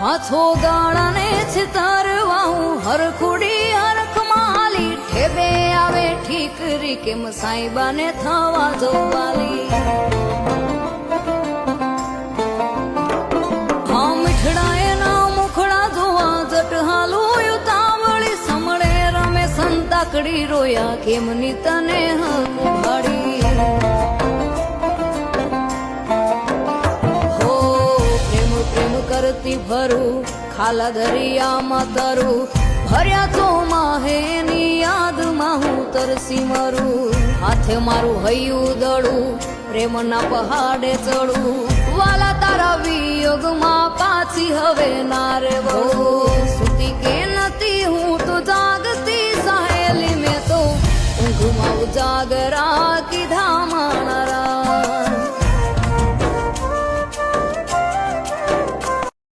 હાથો ગાળાને છેતરવા હું હરખુડી હરખમાલી ઠેબે આવે ઠીકરી કેમ સાઈબાને થવા જોવાલી હા મીઠડાએ ના મુખડા જોવા જટ હાલું ઉતાવળી સમળે રમે સંતાકડી રોયા કેમની તને હક ભાડી હો પ્રેમ પ્રેમ કરતી ભરું ખાલા દરિયામાં તરું ભર્યા તો માહેની યાદમાં હું તરસી મરું હાથે મારું હૈયું દડું પ્રેમના પહાડે ચડું વાલા તારા વિયોગમાં પાછી હવે ના રે બહુ